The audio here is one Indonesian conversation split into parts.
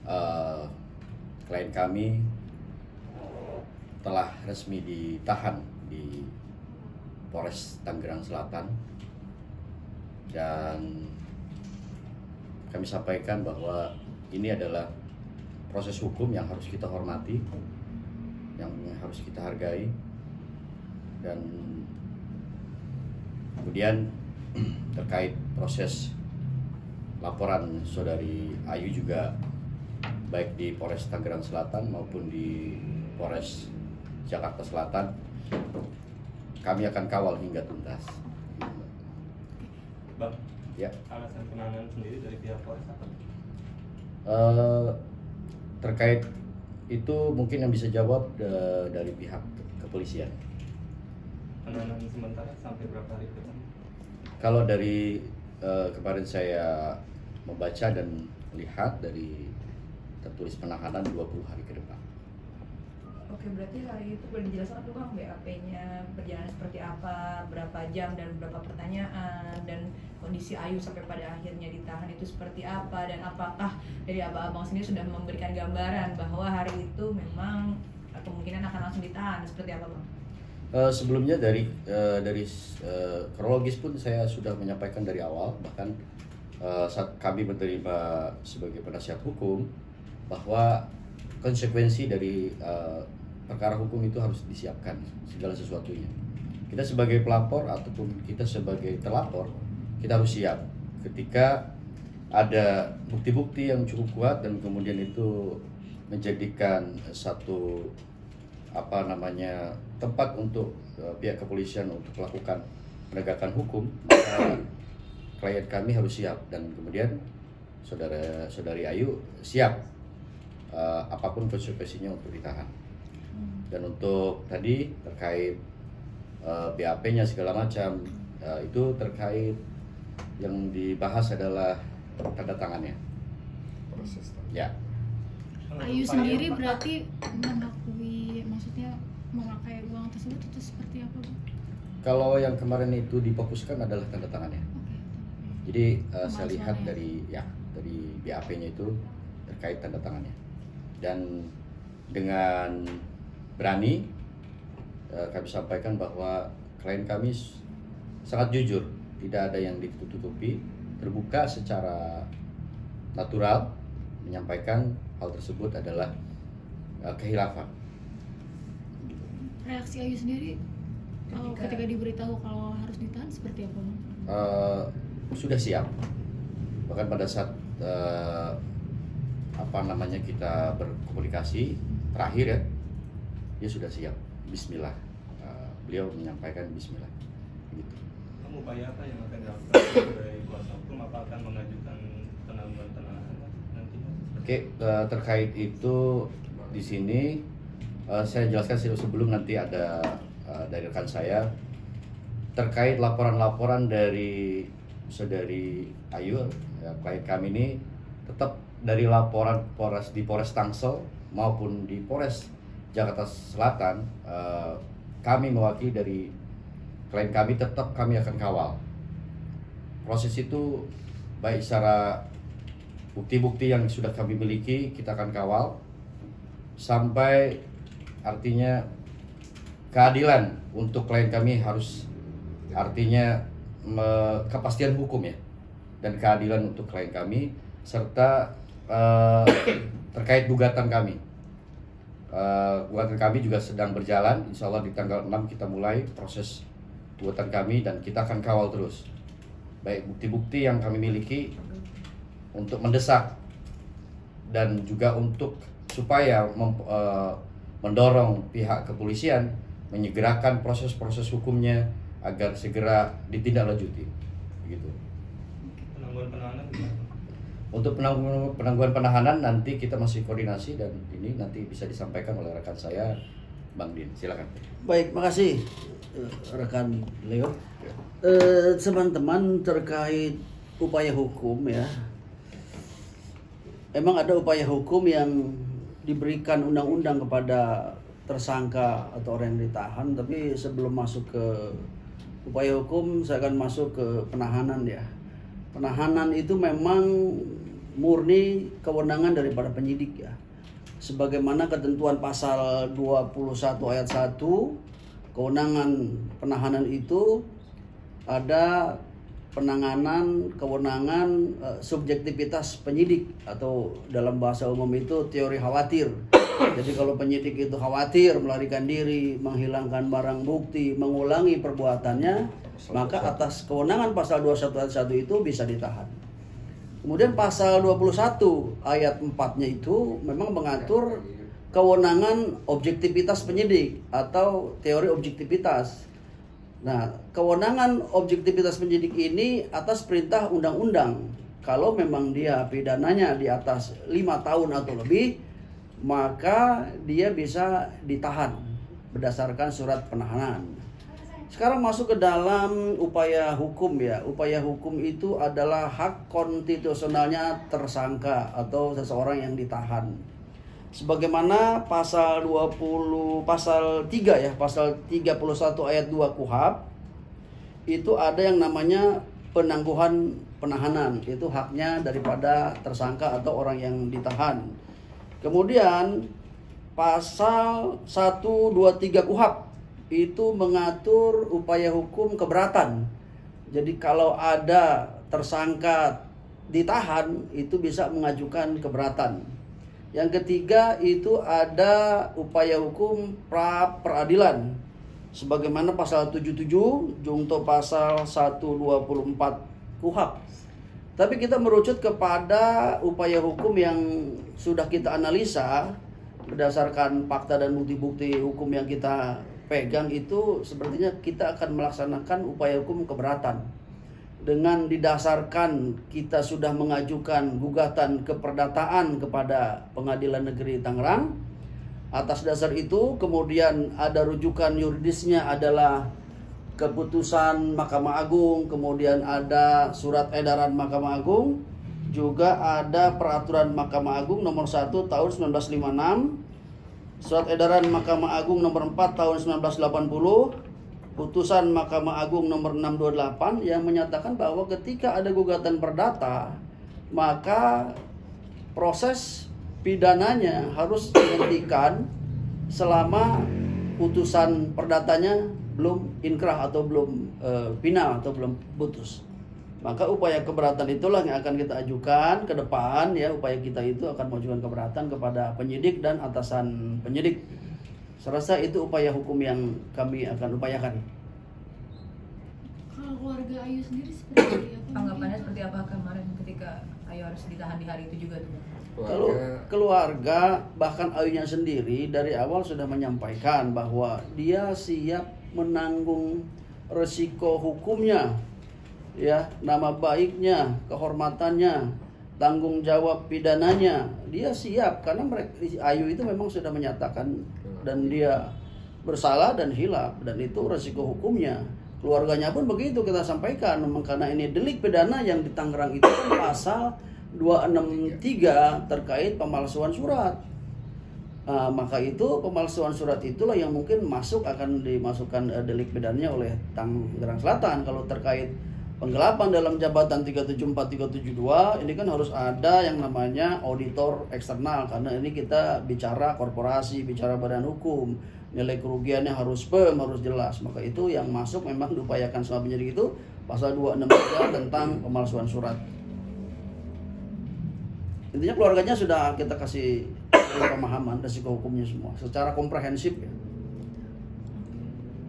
eh, klien kami telah resmi ditahan di Polres Tangerang Selatan, dan kami sampaikan bahwa ini adalah proses hukum yang harus kita hormati, yang harus kita hargai. Dan kemudian terkait proses laporan saudari Ayu juga baik di Polres Tangerang Selatan maupun di Polres Jakarta Selatan, kami akan kawal hingga tuntas. Bang, ya. Alasan penahanan sendiri dari pihak Polres apa? Terkait itu mungkin yang bisa jawab dari pihak kepolisian. Penahanan sementara sampai berapa hari ke depan? Kalau dari kemarin saya membaca dan melihat dari tertulis penahanan 20 hari ke depan. Oke, berarti hari itu boleh dijelaskan dulu Bang, BAP-nya berjalan seperti apa, berapa jam dan berapa pertanyaan, dan kondisi Ayu sampai pada akhirnya ditahan itu seperti apa, dan apakah dari abang-abang sendiri sudah memberikan gambaran bahwa hari itu memang kemungkinan akan langsung ditahan, seperti apa Bang? Sebelumnya dari kronologis pun saya sudah menyampaikan dari awal, bahkan saat kami menerima sebagai penasihat hukum bahwa konsekuensi dari perkara hukum itu harus disiapkan segala sesuatunya. Kita sebagai pelapor ataupun kita sebagai terlapor, kita harus siap ketika ada bukti-bukti yang cukup kuat dan kemudian itu menjadikan satu tempat untuk pihak kepolisian untuk melakukan penegakan hukum, maka klien kami harus siap, dan kemudian saudari Ayu siap apapun konsekuensinya untuk ditahan. Dan untuk tadi terkait BAP-nya segala macam, itu terkait yang dibahas adalah tanda tangannya. Proses. Ya. Ayu sendiri berarti mengakui, maksudnya memakai uang tersebut itu seperti apa, Bu? Kalau yang kemarin itu difokuskan adalah tanda tangannya. Oke. Jadi saya lihat dari BAP-nya itu terkait tanda tangannya. Dan dengan berani kami sampaikan bahwa klien kami sangat jujur, tidak ada yang ditutupi, terbuka secara natural menyampaikan hal tersebut adalah khilafah. Reaksi Ayu sendiri ketika diberitahu kalau harus ditahan seperti apa, Bang? Sudah siap. Bahkan pada saat kita berkomunikasi terakhir ya, dia sudah siap. Bismillah. Beliau menyampaikan Bismillah. Gitu. Upaya apa yang akan dilakukan dari kuasa hukum? Apa akan mengajukan penangguhan penahanan nantinya? Oke, terkait itu di sini saya jelaskan sebelum nanti ada dari rekan saya terkait laporan-laporan dari saudari Ayu, ya, klien kami ini tetap dari laporan di Polres Tangsel maupun di Polres Jakarta Selatan, kami mewakili dari klien kami, tetap kami akan kawal proses itu, baik secara bukti-bukti yang sudah kami miliki kita akan kawal sampai artinya keadilan untuk klien kami harus artinya kepastian hukum ya, dan keadilan untuk klien kami serta terkait gugatan kami. Gugatan kami juga sedang berjalan, insya Allah di tanggal 6 kita mulai proses gugatan kami, dan kita akan kawal terus baik bukti-bukti yang kami miliki untuk mendesak dan juga untuk supaya mendorong pihak kepolisian menyegerakan proses-proses hukumnya agar segera ditindaklanjuti begitu. Penangguhan penahanan gimana? Untuk penangguhan penahanan nanti kita masih koordinasi, dan ini nanti bisa disampaikan oleh rekan saya Bang Din. Silakan. Baik, makasih rekan Leo. Teman-teman, terkait upaya hukum ya, emang ada upaya hukum yang diberikan undang-undang kepada tersangka atau orang yang ditahan, tapi sebelum masuk ke upaya hukum saya akan masuk ke penahanan ya. Penahanan itu memang murni kewenangan daripada penyidik ya. Sebagaimana ketentuan pasal 21 ayat 1, kewenangan penahanan itu ada penanganan kewenangan subjektivitas penyidik, atau dalam bahasa umum itu teori khawatir. Jadi kalau penyidik itu khawatir melarikan diri, menghilangkan barang bukti, mengulangi perbuatannya, maka atas kewenangan pasal 21 ayat 1 itu bisa ditahan. Kemudian pasal 21 ayat 4-nya itu memang mengatur kewenangan objektivitas penyidik atau teori objektivitas. Nah, kewenangan objektivitas penyidik ini atas perintah undang-undang. Kalau memang dia pidananya di atas 5 tahun atau lebih, maka dia bisa ditahan berdasarkan surat penahanan. Sekarang masuk ke dalam upaya hukum ya. Upaya hukum itu adalah hak konstitusionalnya tersangka atau seseorang yang ditahan. Sebagaimana pasal 3 ya, pasal 31 ayat 2 KUHP itu ada yang namanya penangguhan penahanan. Itu haknya daripada tersangka atau orang yang ditahan. Kemudian pasal 123 KUHP itu mengatur upaya hukum keberatan. Jadi kalau ada tersangka ditahan itu bisa mengajukan keberatan. Yang ketiga itu ada upaya hukum pra peradilan. Sebagaimana pasal 77 junto pasal 124 KUHP. Tapi kita merucut kepada upaya hukum yang sudah kita analisa berdasarkan fakta dan bukti-bukti hukum yang kita pegang, itu sepertinya kita akan melaksanakan upaya hukum keberatan dengan didasarkan kita sudah mengajukan gugatan keperdataan kepada Pengadilan Negeri Tangerang. Atas dasar itu kemudian ada rujukan yuridisnya adalah keputusan Mahkamah Agung, kemudian ada surat edaran Mahkamah Agung, juga ada peraturan Mahkamah Agung nomor 1 tahun 1956, surat edaran Mahkamah Agung nomor 4 tahun 1980, putusan Mahkamah Agung nomor 628 yang menyatakan bahwa ketika ada gugatan perdata, maka proses pidananya harus dihentikan selama putusan perdatanya belum inkrah atau belum final atau belum putus. Maka upaya keberatan itulah yang akan kita ajukan ke depan ya. Upaya kita itu akan mengajukan keberatan kepada penyidik dan atasan penyidik. Saya rasa itu upaya hukum yang kami akan upayakan. Kalau keluarga Ayu sendiri seperti apa? Tanggapannya seperti apa kemarin ketika Ayu harus ditahan di hari itu juga tuh? Kalau keluarga, bahkan Ayunya sendiri dari awal sudah menyampaikan bahwa dia siap menanggung resiko hukumnya, ya, nama baiknya, kehormatannya, tanggung jawab pidananya. Dia siap karena Ayu itu memang sudah menyatakan dan dia bersalah dan hilaf, dan itu resiko hukumnya. Keluarganya pun begitu kita sampaikan, memang karena ini delik pidana yang di Tangerang itu kan pasal 263 terkait pemalsuan surat. Maka itu pemalsuan surat itulah yang mungkin akan dimasukkan delik pidananya oleh Tangerang Selatan. Kalau terkait penggelapan dalam jabatan 374 372 ini kan harus ada yang namanya auditor eksternal, karena ini kita bicara korporasi, bicara badan hukum, nilai kerugiannya harus firm, harus jelas. Maka itu yang masuk memang diupayakan sama penyidik itu pasal 263 tentang pemalsuan surat. Intinya keluarganya sudah kita kasih pemahaman resiko hukumnya semua secara komprehensif ya.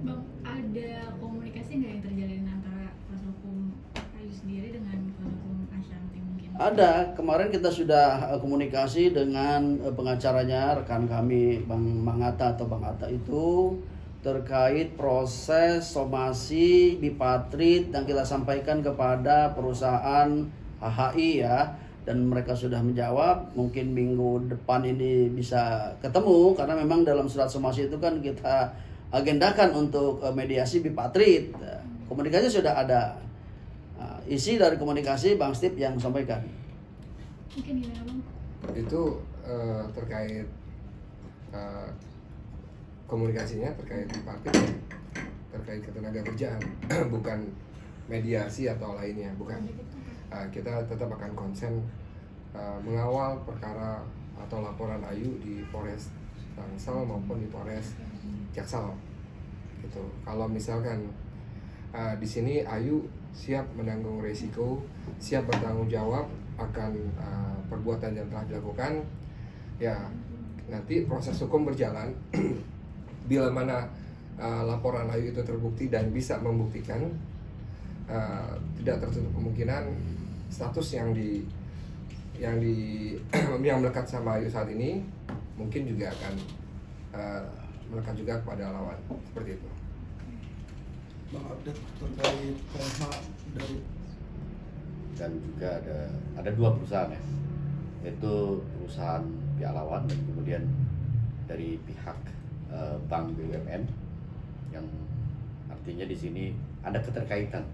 Bang, ada komunikasi nggak yang terjalin antara kuasa hukum Ayu sendiri dengan kuasa hukum Ashanti mungkin? Ada, kemarin kita sudah komunikasi dengan pengacaranya, rekan kami Bang Atta atau Bang Atta itu terkait proses somasi bipatrit yang kita sampaikan kepada perusahaan HHI ya. Dan mereka sudah menjawab, mungkin minggu depan ini bisa ketemu, karena memang dalam surat somasi itu kan kita agendakan untuk mediasi bipatrit. Komunikasi sudah ada. Isi dari komunikasi Bang Steve yang sampaikan. Mungkin gimana Bang? Itu terkait komunikasinya terkait bipatrit, terkait ketenaga kerjaan, bukan mediasi atau lainnya, bukan. Kita tetap akan konsen mengawal perkara atau laporan Ayu di Polres Tangsel maupun di Polres Jaksel gitu. Kalau misalkan di sini Ayu siap menanggung resiko, siap bertanggung jawab akan perbuatan yang telah dilakukan, ya nanti proses hukum berjalan. Bila mana laporan Ayu itu terbukti dan bisa membuktikan, tidak tertutup kemungkinan status yang melekat sama Ayu saat ini mungkin juga akan melekat juga kepada lawan, seperti itu. Bang, update terkait PMH dari Dan juga ada dua perusahaan ya, yaitu perusahaan pihak lawan dan kemudian dari pihak Bank BUMN, yang artinya di sini ada keterkaitan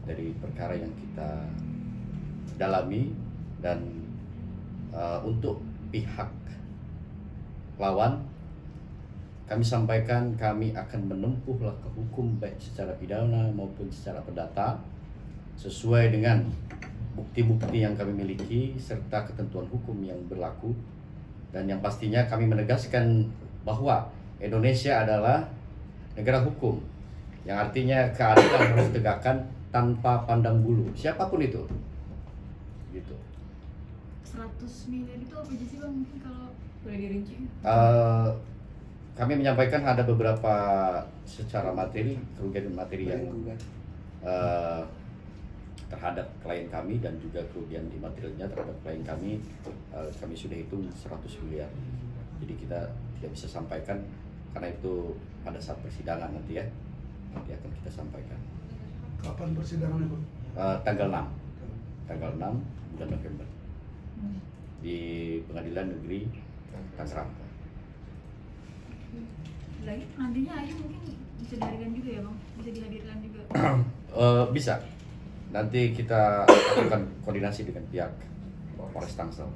dari perkara yang kita dalami. Dan untuk pihak lawan kami sampaikan kami akan menempuh langkah hukum baik secara pidana maupun secara perdata sesuai dengan bukti-bukti yang kami miliki serta ketentuan hukum yang berlaku. Dan yang pastinya kami menegaskan bahwa Indonesia adalah negara hukum, yang artinya keadilan harus ditegakkan tanpa pandang bulu siapapun itu gitu. 100 miliar itu apa aja sih Bang, mungkin kalau Boleh dirinci? Kami menyampaikan ada beberapa secara materi, kerugian materi yang terhadap klien kami dan juga kerugian imaterialnya terhadap klien kami sudah hitung 100 miliar. Jadi kita tidak bisa sampaikan karena itu pada saat persidangan nanti ya, nanti akan kita sampaikan. kapan persidangannya, Bang? Tanggal 6 bulan November di Pengadilan Negeri Tangerang. lagi nantinya Ayu mungkin bisa dihadirkan juga ya Bang, bisa dihadirkan juga. Bisa. Nanti kita lakukan koordinasi dengan pihak Polres Tangsel.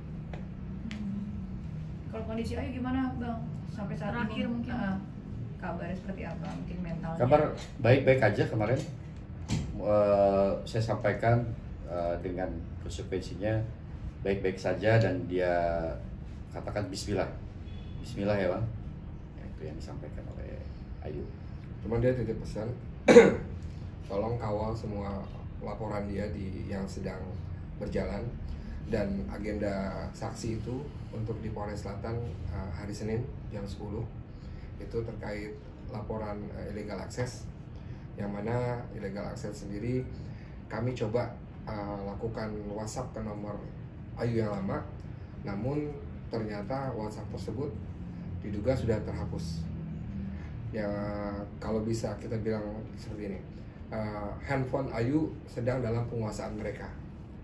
Kalau kondisi Ayu gimana Bang sampai saat Terakhir ini? mungkin. Kabarnya seperti apa? Mungkin mentalnya? Kabar baik-baik aja kemarin. Saya sampaikan dengan konsekuensinya baik-baik saja dan dia katakan Bismillah ya Bang. Itu yang disampaikan oleh Ayu. Cuman dia titip pesan, tolong kawal semua laporan dia yang sedang berjalan, dan agenda saksi itu untuk di Polres Selatan hari Senin jam 10 itu terkait laporan illegal access, yang mana illegal access sendiri kami coba lakukan WhatsApp ke nomor Ayu yang lama, namun ternyata WhatsApp tersebut diduga sudah terhapus. Ya kalau bisa kita bilang seperti ini, handphone Ayu sedang dalam penguasaan mereka.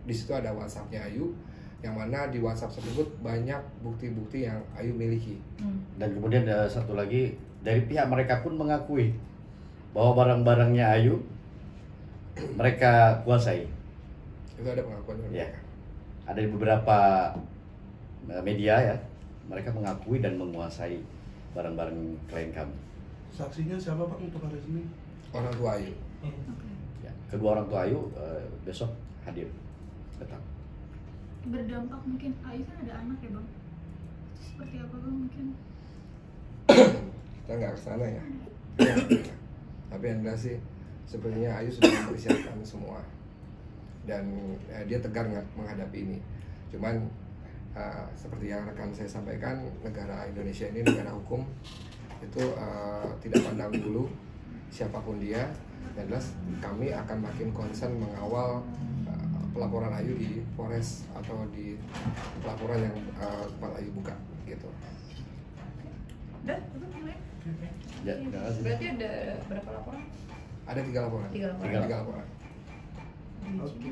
Di situ ada WhatsApp-nya Ayu, yang mana di WhatsApp tersebut banyak bukti-bukti yang Ayu miliki. Dan kemudian ada satu lagi, dari pihak mereka pun mengakui bahwa barang-barangnya Ayu mereka kuasai. Itu ada pengakuan dari Ya. mereka. Ada di beberapa media ya, mereka mengakui dan menguasai barang-barang klien kami. Saksinya siapa, Bang, untuk hari ini? Orang tua Ayu. Oke. Ya, kedua orang tua Ayu besok hadir datang. Berdampak mungkin Ayu kan ada anak ya Bang. Itu seperti apa Bang mungkin? Kita nggak kesana ya. Tapi yang jelas sih sepertinya Ayu sudah mempersiapkan semua, dan dia tegar menghadapi ini. Cuman seperti yang rekan saya sampaikan, negara Indonesia ini negara hukum, itu tidak pandang bulu siapapun dia. Dan jelas kami akan makin concern mengawal pelaporan Ayu di Polres atau di pelaporan yang tempat Ayu buka gitu. Dan itu gimana? Ya, terima kasih. Berarti ada berapa laporan? Ada 3 laporan. 3 laporan. 3 laporan. Oke.